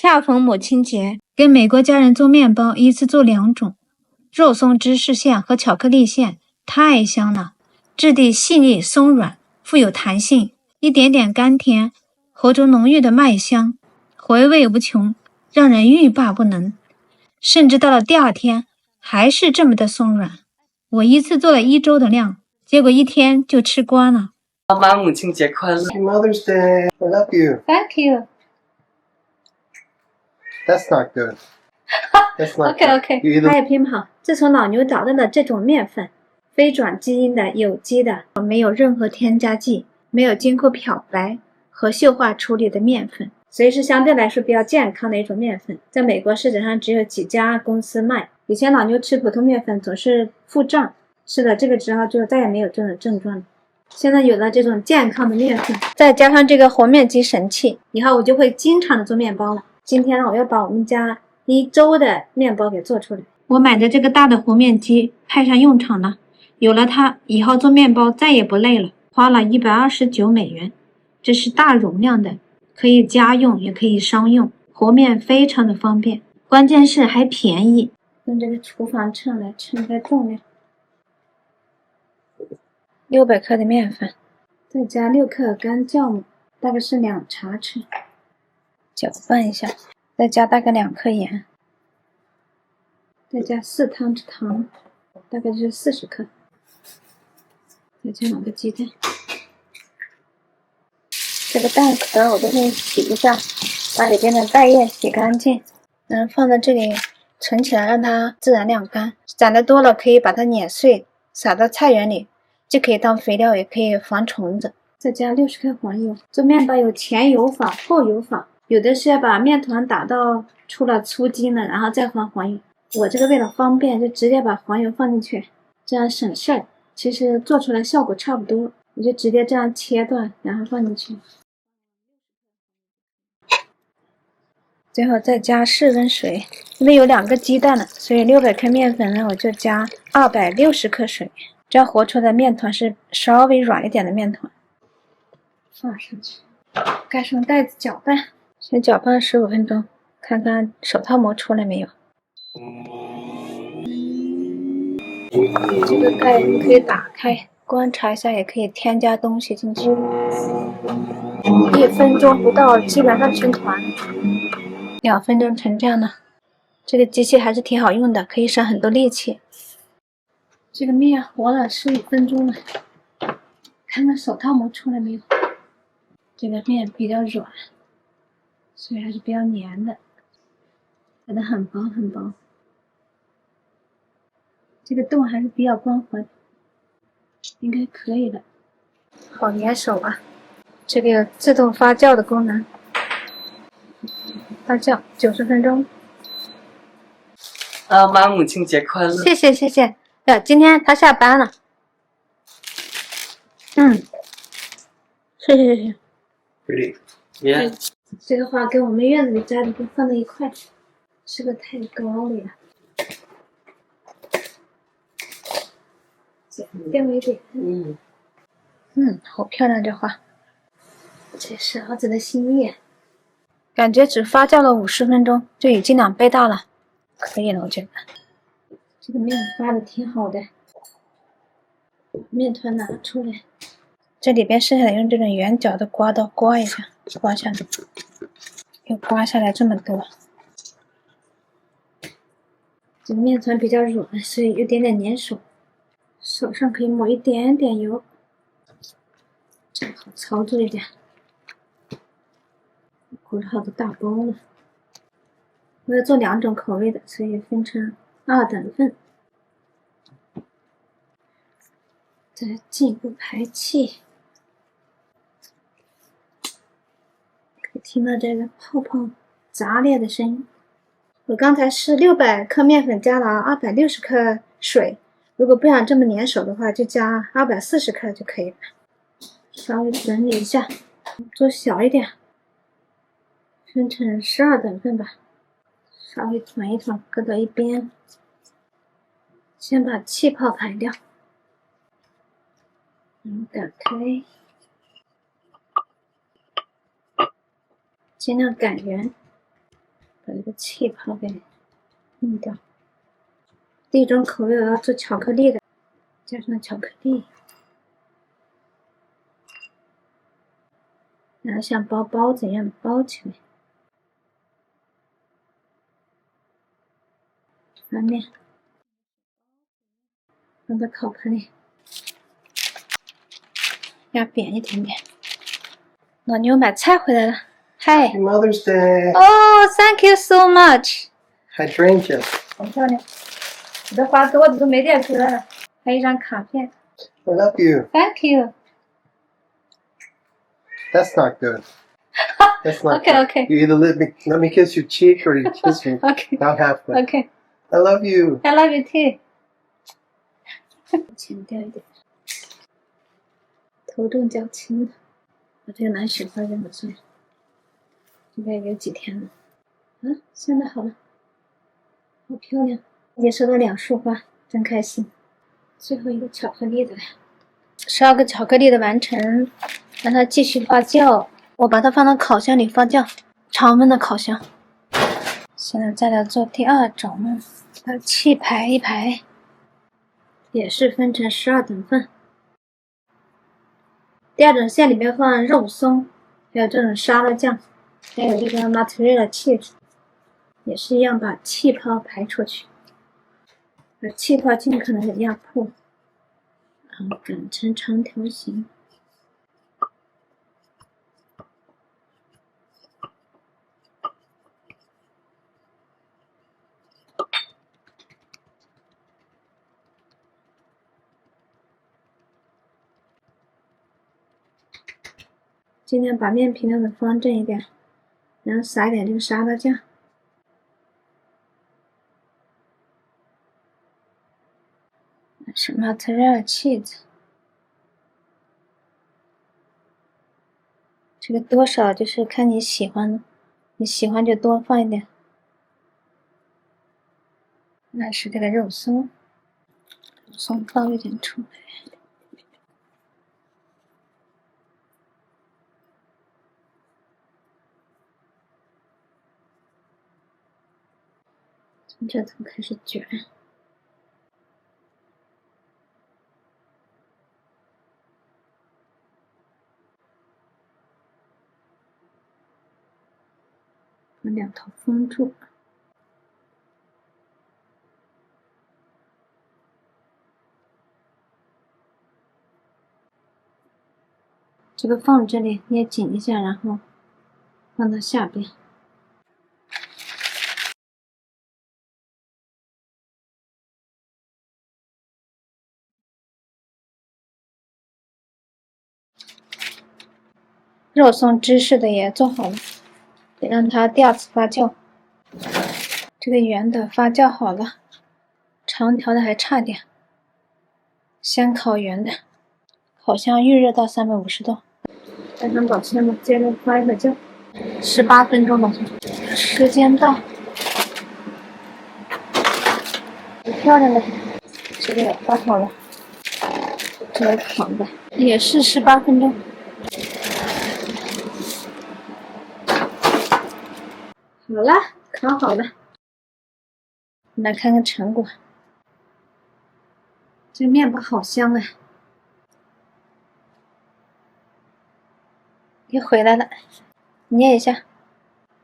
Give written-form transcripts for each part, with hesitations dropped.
恰逢母亲节，给美国家人做面包，一次做2种，肉松芝士馅和巧克力馅，太香了，质地细腻松软，富有弹性，一点点甘甜，和着浓郁的麦香，回味无穷，让人欲罢不能。甚至到了第2天，还是这么的松软。我一次做了1周的量，结果1天就吃光了。妈妈母亲节快乐 Happy Mother's Day. I love you. Thank you. That's not good. That's not OK good. OK。 You either 还有品好，自从老牛找到了这种面粉，非转基因的、有机的，没有任何添加剂，没有经过漂白和溴化处理的面粉，所以是相对来说比较健康的一种面粉。在美国市场上只有几家公司卖。以前老牛吃普通面粉总是腹胀，吃了这个之后就再也没有这种症状了。现在有了这种健康的面粉，再加上这个和面机神器，以后我就会经常的做面包了。今天呢，我要把我们家1周的面包给做出来。我买的这个大的和面机派上用场了，有了它，以后做面包再也不累了。花了$129，这是大容量的，可以家用也可以商用，和面非常的方便，关键是还便宜。用这个厨房秤来称它重量，600克的面粉，再加6克干酵母，大概是2茶匙，搅拌一下，再加大概2克盐，再加4汤匙糖，大概就是40克，再加2个鸡蛋。这个蛋壳我都会洗一下，把里边的蛋液洗干净，放在这里存起来，让它自然晾干。攒的多了可以把它碾碎，撒到菜园里，既可以当肥料，也可以防虫子。再加60克黄油。做面包有前油法、后油法，有的是要把面团打到出了粗筋了，然后再放黄油。我这个为了方便，就直接把黄油放进去，这样省事儿。其实做出来效果差不多，我就直接这样切断，然后放进去。最后再加室温水，因为有2个鸡蛋了，所以600克面粉呢，我就加260克水，这样和出的面团是稍微软一点的面团。放上去，盖上袋子搅拌，先搅拌15分钟，看看手套膜出来没有。这个盖你可以打开，观察一下，也可以添加东西进去。1分钟不到，基本上成团。2分钟成这样了。这个机器还是挺好用的，可以省很多力气。这个面和了15分钟了，看看手套膜出来没有。这个面比较软，所以还是比较黏的，打得很薄很薄。这个洞还是比较光滑的，应该可以了。好粘手啊！这个有自动发酵的功能，发酵90分钟。妈母亲节快乐！谢谢谢谢。今天他下班了。谢谢谢谢。pretty. Yeah. 这个花跟我们院子里摘的都放在一块，是不是太高了呀？剪掉一点。好漂亮这花，这是儿子的心意。感觉只发酵了50分钟，就已经2倍大了，可以了，我觉得。这个面发的挺好的，面团拿出来，这里边剩下的用这种圆角的刮刀刮一下，刮下来，又刮下来这么多。这个面团比较软，所以有点粘手，手上可以抹一点点油，这样好操作一点。裹好的大包了，我要做2种口味的，所以分成2等份。再进一步排气，可以听到这个泡泡炸裂的声音。我刚才是600克面粉加了260克水，如果不想这么粘手的话，就加240克就可以了。稍微整理一下，做小一点，分成12等份吧，稍微团一团，搁到一边。先把气泡排掉，打开，尽量擀圆，气泡给弄掉。第一种口味我要做巧克力的，加上巧克力，然后像包包子一样包起来。翻面，放在烤盘里，压扁一点点。老牛买菜回来了，嗨 Happy Mother's Day. 哦 ，Thank you so much， Hydrangea. 好漂亮。我的花多的都没地儿搁了，还有一张卡片 I love you. ，Thank you。 That's not good. That's not Okay, good. okay. You either let me kiss your cheek or you kiss me. OK Not halfway. OK， I love you. I love you too。剪掉一点，头重脚轻的，把这个拿雪花扔了算了。应该有几天了。啊，现在好了，好漂亮！已经收到2束花，真开心。最后一个巧克力的了，12个巧克力的完成，让它继续发酵。我把它放到烤箱里发酵，常温的烤箱。现在再来做第2种，把气排一排，也是分成12等份。第2种馅里面放肉松，还有这种沙拉酱，还有这个 mozzarella cheese， 也是一样把气泡排出去，把气泡尽可能的压迫，然后擀成长条形。尽量把面皮弄得方正一点，然后撒一点这个沙拉酱。是 mozzarella cheese， 这个多少就是看你喜欢的，你喜欢就多放一点。那是这个肉松，肉松放一点出来。从这头开始卷，把2头封住。这个缝这里捏紧一下，然后放到下边。肉松芝士的也做好了，得让它第2次发酵。这个圆的发酵好了，长条的还差点。先烤圆的，烤箱预热到350度，加上保鲜膜，接着发一会酵，18分钟吧。时间到，很漂亮的，这个也发好了，这个烤的也是18分钟。好了，烤好了，我们来看看成果。这个面包好香啊！又回来了，捏一下，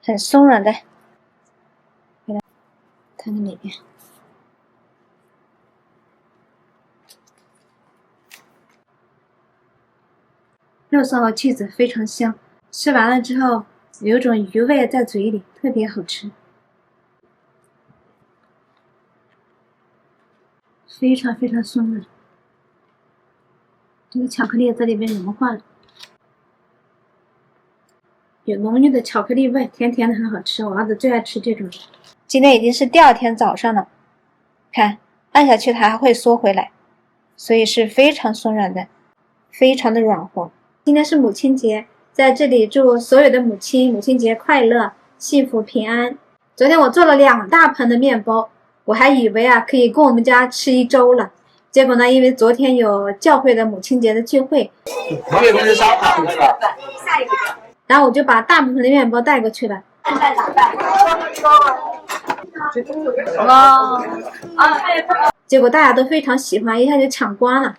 很松软的。回来，看看里边，肉松和cheese非常香，吃完了之后有种鱼味在嘴里，特别好吃，非常非常松软。这个巧克力在里面融化了，有浓郁的巧克力味，甜甜的，很好吃。我儿子最爱吃这种。今天已经是第2天早上了，看按下去它还会缩回来，所以是非常松软的，非常的软和。今天是母亲节，在这里祝所有的母亲母亲节快乐，幸福平安。昨天我做了2大盆的面包，我还以为可以供我们家吃1周了，结果呢，因为昨天有教会的母亲节的聚会，然后我就把大部分的面包带过去了。结果大家都非常喜欢，一下就抢光了。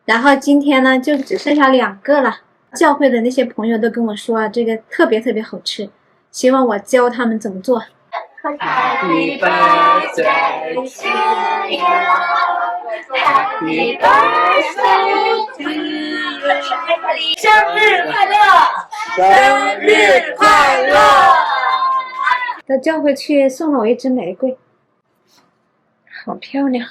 然后今天呢，就只剩下2个了。教会的那些朋友都跟我说，这个特别特别好吃，希望我教他们怎么做。Happy birthday to you. Happy birthday to you. 生日快乐！生日快乐！到教会去送了我一支玫瑰，好漂亮。